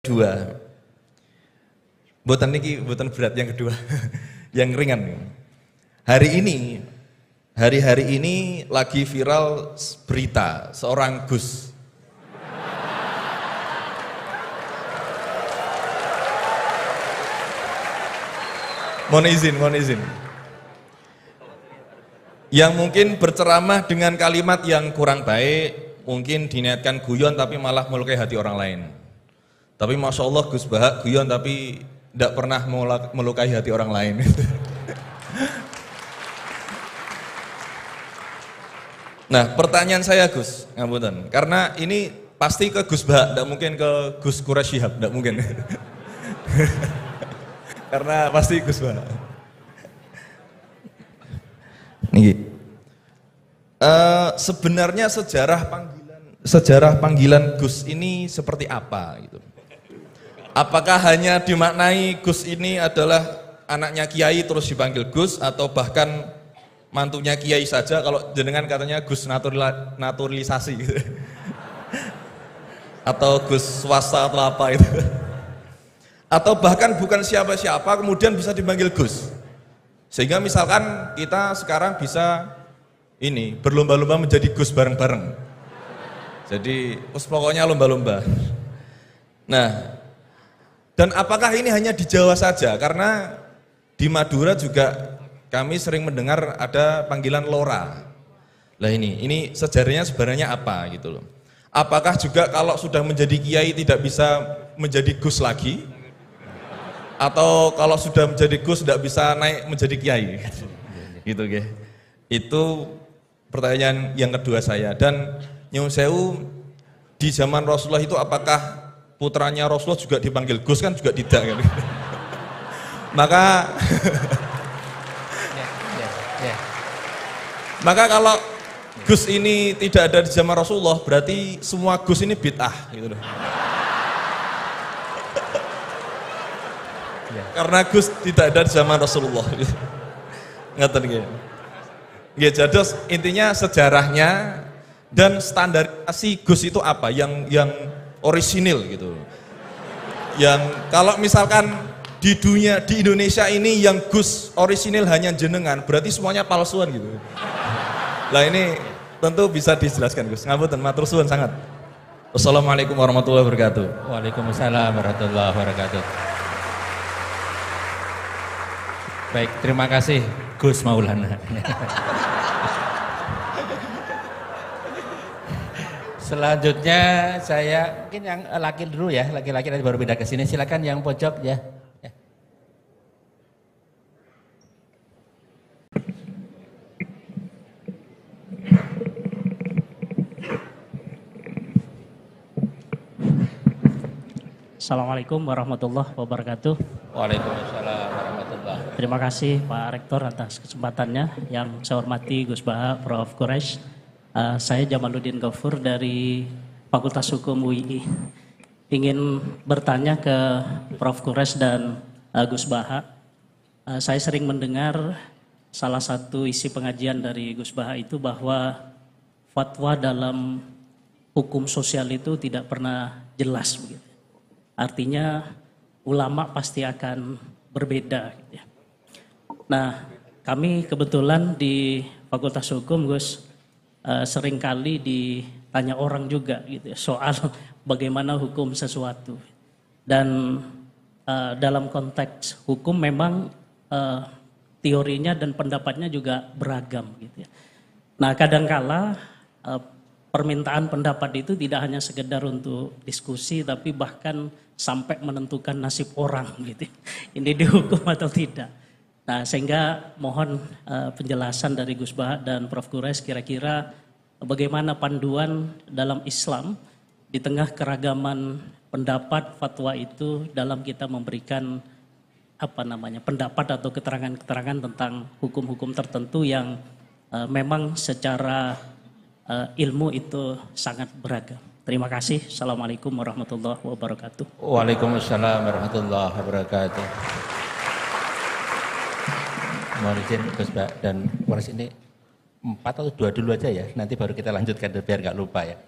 Dua. Buatan niki, buatan berat yang kedua. Yang ringan. Hari-hari ini lagi viral berita seorang Gus. Mohon izin. Yang mungkin berceramah dengan kalimat yang kurang baik, mungkin diniatkan guyon tapi malah melukai hati orang lain. Tapi Masya Allah Gus Baha guyon tapi tidak pernah melukai hati orang lain. Nah pertanyaan saya Gus, ngapunten, karena ini pasti ke Gus Baha, tidak mungkin ke Gus Quraisy Shihab, tidak mungkin. Karena pasti Gus Baha. Sebenarnya sejarah panggilan Gus ini seperti apa gitu? Apakah hanya dimaknai Gus ini adalah anaknya Kiai terus dipanggil Gus, atau bahkan mantunya Kiai saja, kalau jenengan katanya Gus naturalisasi gitu. Atau Gus swasta atau apa itu. Atau bahkan bukan siapa-siapa kemudian bisa dipanggil Gus. Sehingga misalkan kita sekarang bisa ini berlomba-lomba menjadi Gus bareng-bareng. Jadi pokoknya lomba-lomba. Nah, dan apakah ini hanya di Jawa saja? Karena di Madura juga kami sering mendengar ada panggilan Lora. Lah ini sejarahnya sebenarnya apa gitu loh. Apakah juga kalau sudah menjadi kiai tidak bisa menjadi Gus lagi? Atau kalau sudah menjadi Gus tidak bisa naik menjadi kiai? Gitu ya. Itu pertanyaan yang kedua saya. Dan nyuwun sewu, di zaman Rasulullah itu apakah putranya Rasulullah juga dipanggil Gus? Kan juga tidak kan. Maka kalau Gus ini tidak ada di zaman Rasulullah, berarti semua Gus ini bid'ah gitu loh. Karena Gus tidak ada di zaman Rasulullah. Ngeten nggih. Nggih, jadi intinya sejarahnya dan standarisasi Gus itu apa yang orisinil gitu. Yang kalau misalkan di Indonesia ini yang Gus orisinil hanya jenengan, berarti semuanya palsuan gitu. Lah ini tentu bisa dijelaskan Gus. Ngapunten, matur suwun sangat. Wassalamualaikum warahmatullahi wabarakatuh. Waalaikumsalam warahmatullahi wabarakatuh. Baik, terima kasih Gus Maulana. Selanjutnya saya mungkin yang laki dulu ya, laki-laki nanti baru pindah ke sini. Silakan yang pojok ya. Assalamualaikum warahmatullahi wabarakatuh. Waalaikumsalam warahmatullahi. Terima kasih Pak Rektor atas kesempatannya. Yang saya hormati Gus Baha, Prof. Quraisy. Saya Jamaluddin Ghafur dari Fakultas Hukum UII. Ingin bertanya ke Prof. Quraisy dan Gus Baha. Saya sering mendengar salah satu isi pengajian dari Gus Baha itu bahwa fatwa dalam hukum sosial itu tidak pernah jelas begitu. Artinya ulama pasti akan berbeda gitu ya. Nah, kami kebetulan di Fakultas Hukum Gus seringkali ditanya orang juga gitu ya, soal bagaimana hukum sesuatu. Dan dalam konteks hukum memang teorinya dan pendapatnya juga beragam gitu ya. Nah, kadangkala permintaan pendapat itu tidak hanya sekedar untuk diskusi, tapi bahkan sampai menentukan nasib orang gitu. Ini dihukum atau tidak. Nah, sehingga mohon penjelasan dari Gus Baha dan Prof. Quraisy kira-kira bagaimana panduan dalam Islam di tengah keragaman pendapat fatwa itu dalam kita memberikan pendapat atau keterangan-keterangan tentang hukum-hukum tertentu yang memang secara ilmu itu sangat beragam. Terima kasih. Assalamualaikum warahmatullahi wabarakatuh. Waalaikumsalam warahmatullahi wabarakatuh. Mohon izin Gus Baha dan Quraisy, ini 4 atau 2 dulu aja ya, nanti baru kita lanjutkan biar nggak lupa ya.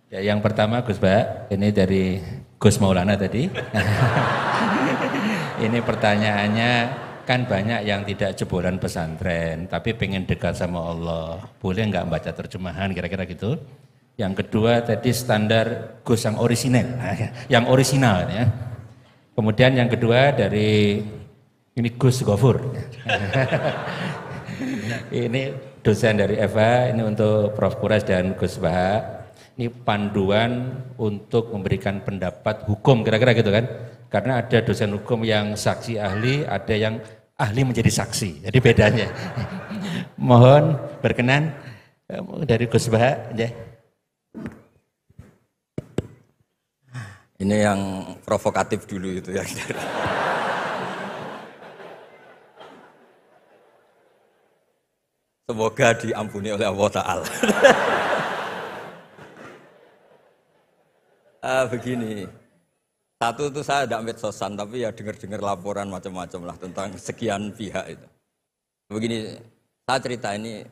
Ya, yang pertama Gus Baha, ini dari Gus Maulana tadi. Ini pertanyaannya, kan banyak yang tidak jebolan pesantren tapi pengen dekat sama Allah, boleh nggak baca terjemahan, kira-kira gitu. Yang kedua tadi standar Gus yang orisinal, yang orisinal ya. Kemudian yang kedua dari ini Gus Gofur. Ini dosen dari Eva, ini untuk Prof. Quraisy dan Gus Baha. Ini panduan untuk memberikan pendapat hukum, kira-kira gitu kan. Karena ada dosen hukum yang saksi ahli, ada yang ahli menjadi saksi. Jadi bedanya. Mohon berkenan dari Gus Baha. Ya. Ini yang provokatif dulu itu ya. Semoga diampuni oleh Allah Ta'ala. Begini, satu itu saya tidak medsosan, tapi ya dengar-dengar laporan macam-macam lah tentang sekian pihak itu. Begini, saya cerita ini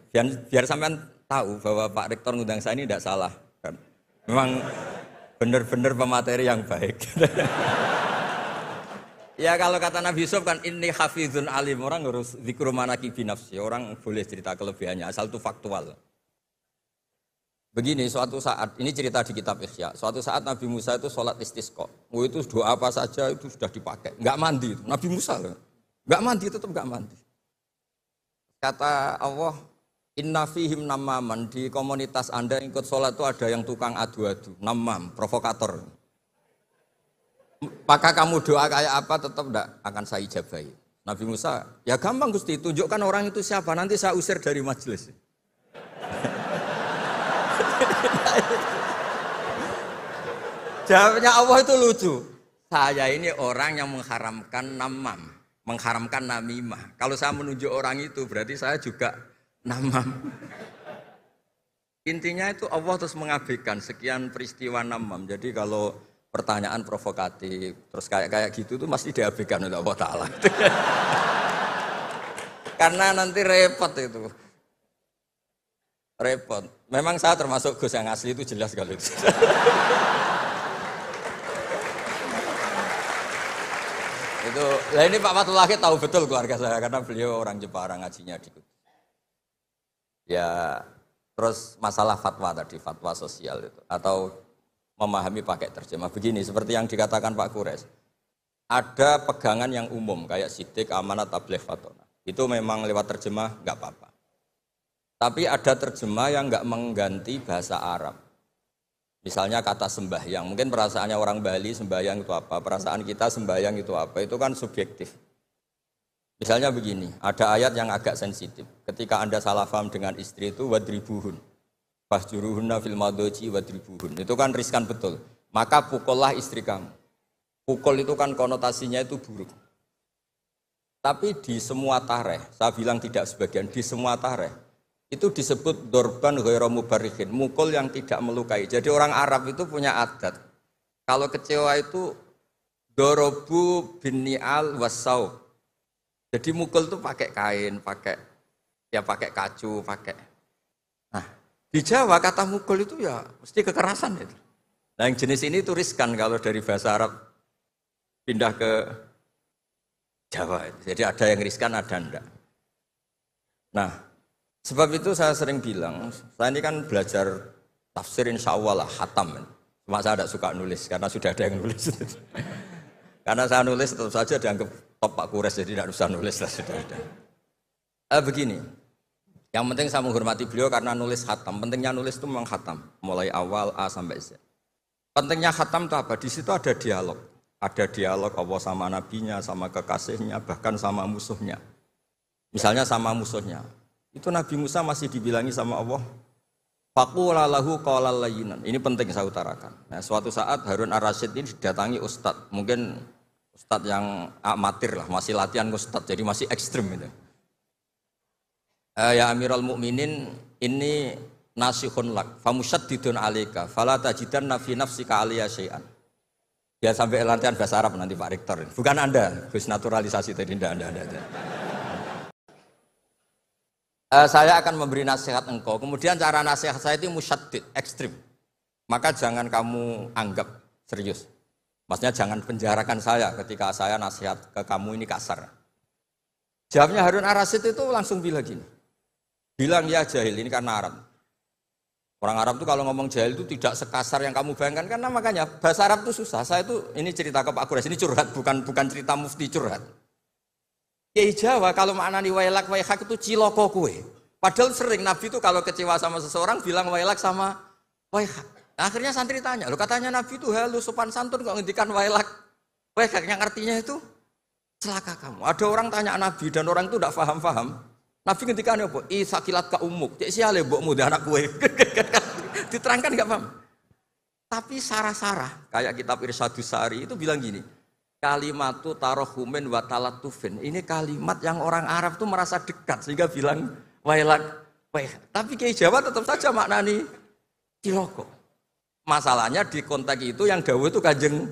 biar sampean tahu bahwa Pak Rektor ngundang saya ini tidak salah. Kan? Memang benar-benar pemateri yang baik. Ya kalau kata Nabi Yusuf kan ini hafizun alim, orang harus zikru manaqibi nafsi, orang boleh cerita kelebihannya asal itu faktual. Begini, suatu saat, ini cerita di kitab Ikhya, suatu saat Nabi Musa itu sholat istisqa, itu doa apa saja itu sudah dipakai, nggak mandi itu. Nabi Musa nggak mandi, tetap nggak mandi. Kata Allah, inna fihim namaman, di komunitas Anda yang ikut sholat itu ada yang tukang adu-adu, namam, provokator. Maka kamu doa kayak apa tetap tidak akan saya ijabahi. Nabi Musa, ya gampang Gusti, tunjukkan orang itu siapa, nanti saya usir dari majelis. Jawabnya Allah itu lucu. Saya ini orang yang mengharamkan namam, mengharamkan namimah. Kalau saya menunjuk orang itu berarti saya juga namam. Intinya itu Allah terus mengabaikan sekian peristiwa namam. Jadi kalau pertanyaan provokatif terus kayak gitu itu mesti diabaikan oleh Allah Ta'ala. Karena nanti repot itu. Repot. Memang saya termasuk Gus yang asli itu jelas kalau itu. Itu, lah ini Pak Fatullah tahu betul keluarga saya karena beliau orang Jepara ngajinya di Kudus. Ya, terus masalah fatwa tadi, fatwa sosial itu atau memahami pakai terjemah begini seperti yang dikatakan Pak Quraisy. Ada pegangan yang umum kayak sidik, amanat, tabligh, fatona. Itu memang lewat terjemah nggak apa-apa. Tapi ada terjemah yang nggak mengganti bahasa Arab. Misalnya kata sembahyang, mungkin perasaannya orang Bali sembahyang itu apa, perasaan kita sembahyang itu apa, itu kan subjektif. Misalnya begini, ada ayat yang agak sensitif. Ketika Anda salah paham dengan istri itu wadribuhun, fahjuruhunna fil madoji wadribuhun. Itu kan riskan betul. Maka pukullah istri kamu. Pukul itu kan konotasinya itu buruk. Tapi di semua tareh, saya bilang tidak sebagian, di semua tareh itu disebut dorban ghairu mubarrihin, mukul yang tidak melukai. Jadi orang Arab itu punya adat. Kalau kecewa itu dorobu binni'al wasau. Jadi mukul itu pakai kain, pakai kacu, pakai. Nah, di Jawa kata mukul itu ya mesti kekerasan itu. Nah, yang jenis ini itu riskan kalau dari bahasa Arab pindah ke Jawa. Jadi ada yang riskan, ada enggak. Nah, sebab itu saya sering bilang, saya ini kan belajar tafsir insya Allah lah, khatam. Cuma saya tidak suka nulis, karena sudah ada yang nulis. Karena saya nulis tetap saja dianggap top Pak Quraisy, jadi tidak usah nulis lah, sudah ada. Begini, yang penting saya menghormati beliau karena nulis khatam. Pentingnya nulis itu memang khatam, mulai awal A sampai Z. Pentingnya khatam itu apa? Di situ ada dialog. Ada dialog Allah sama nabinya, sama kekasihnya, bahkan sama musuhnya. Misalnya sama musuhnya. Itu Nabi Musa masih dibilangi sama Allah. Faqula lahu qawlan layyinan. Ini penting saya utarakan. Nah, suatu saat Harun Ar-Rasyid ini didatangi ustadz. Mungkin ustadz yang amatir lah, masih latihan ustadz, jadi masih ekstrim itu. Ya Amirul Mukminin, ini nasihun lak, famusyaddidun alaika, fala tajidanna fi nafsika aliyya syai'an. Ya sampai latihan bahasa Arab nanti Pak Rektor. Bukan Anda, Gus naturalisasi tadi, Anda. Saya akan memberi nasihat engkau, kemudian cara nasihat saya itu musyaddid, ekstrim. Maka jangan kamu anggap serius. Maksudnya jangan penjarakan saya ketika saya nasihat ke kamu ini kasar. Jawabnya Harun ar-Rasyid itu langsung bilang gini. Bilang ya jahil, ini karena Arab. Orang Arab itu kalau ngomong jahil itu tidak sekasar yang kamu bayangkan. Karena makanya bahasa Arab itu susah. Saya itu, ini cerita ke Pak Quraisy, ini curhat, bukan cerita mufti curhat. Kiai Jawa kalau maknani wailak waihak itu ciloko kue. Padahal sering Nabi itu kalau kecewa sama seseorang bilang wailak sama waihak. Akhirnya santri tanya, lo katanya Nabi itu halus sopan santun kok ngendikan wailak waihak yang artinya itu celaka kamu. Ada orang tanya Nabi dan orang itu tidak paham-paham. Nabi ngendikan apa? Sakilat ka umuk. Cek siale mbokmu dah anak kue. Diterangkan enggak paham. Tapi sarah-sarah kayak kitab Irsyadus Sari itu bilang gini. Kalimatu tarohumin wa talatufin. Ini kalimat yang orang Arab tuh merasa dekat sehingga bilang wailak waihak. Tapi Kiai Jawa tetap saja maknani ciloko. Masalahnya di konteks itu yang dawuh itu Kanjeng.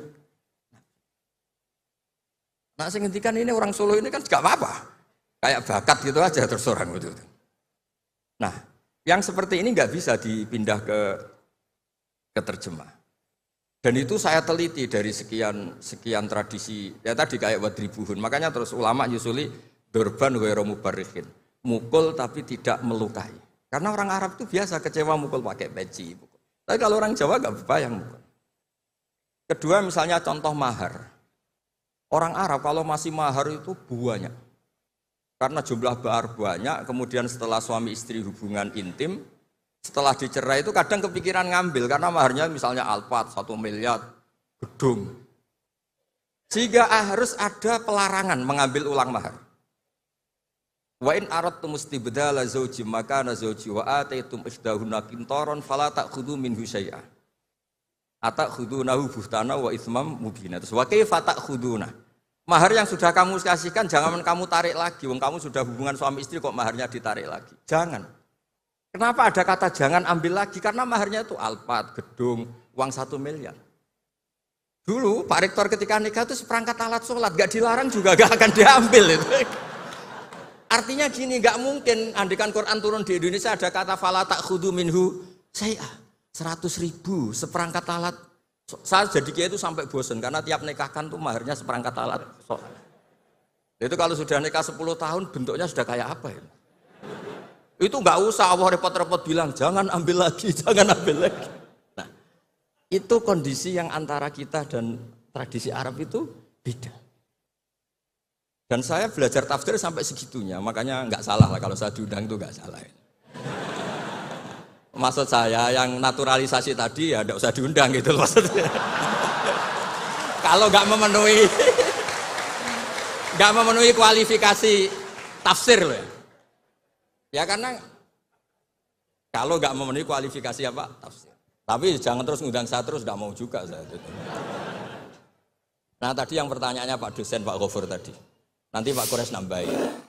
Nah, saya ngendikan ini orang Solo ini kan gak apa-apa. Kayak bakat gitu aja terus orang gitu. Nah, yang seperti ini nggak bisa dipindah ke terjemah. Dan itu saya teliti dari sekian tradisi. Ya tadi kayak wadribuhun. Makanya terus ulama nyusuli dorban ghairu mubarrihin. Mukul tapi tidak melukai. Karena orang Arab itu biasa kecewa mukul pakai peci. Tapi kalau orang Jawa nggak bayang mukul. Kedua misalnya contoh mahar. Orang Arab kalau masih mahar itu banyak. Karena jumlah mahar banyak, kemudian setelah suami istri hubungan intim, setelah dicerai itu kadang kepikiran ngambil, karena maharnya misalnya Alphard, 1 miliar, gedung. Sehingga harus ada pelarangan mengambil ulang mahar. Wa in aradtum istibdala zawji makana zawji wa ataitum ihdahunna qintaran fala ta'khudhu minhu syai'a. Atakhudunahu buhtana wa itsmam mubina. Terus wa kaifa ta'khuduna? Mahar yang sudah kamu kasihkan jangan kamu tarik lagi. Wong kamu sudah hubungan suami istri kok maharnya ditarik lagi. Jangan. Kenapa ada kata jangan ambil lagi? Karena maharnya itu Alphard, gedung, uang 1 miliar. Dulu Pak Rektor ketika nikah itu seperangkat alat sholat, gak dilarang juga gak akan diambil itu. Artinya gini, gak mungkin andikan Quran turun di Indonesia ada kata fala ta'khudhu minhu syai'a. 100.000 seperangkat alat. Saya jadi kiai itu sampai bosan karena tiap nikahkan tuh maharnya seperangkat alat sholat. Itu kalau sudah nikah 10 tahun bentuknya sudah kayak apa ya? Itu nggak usah Allah repot-repot bilang jangan ambil lagi, jangan ambil lagi. Nah, itu kondisi yang antara kita dan tradisi Arab itu beda. Dan saya belajar tafsir sampai segitunya, makanya nggak salah lah kalau saya diundang itu nggak salah. Maksud saya yang naturalisasi tadi ya nggak usah diundang gitu maksudnya. Kalau nggak memenuhi kualifikasi tafsir loh ya. Ya karena kalau nggak memenuhi kualifikasi apa tafsir. Tapi jangan terus ngundang saya terus, nggak mau juga saya. Nah tadi yang pertanyaannya Pak dosen Pak Ghafur tadi. Nanti Pak Quraisy nambahin.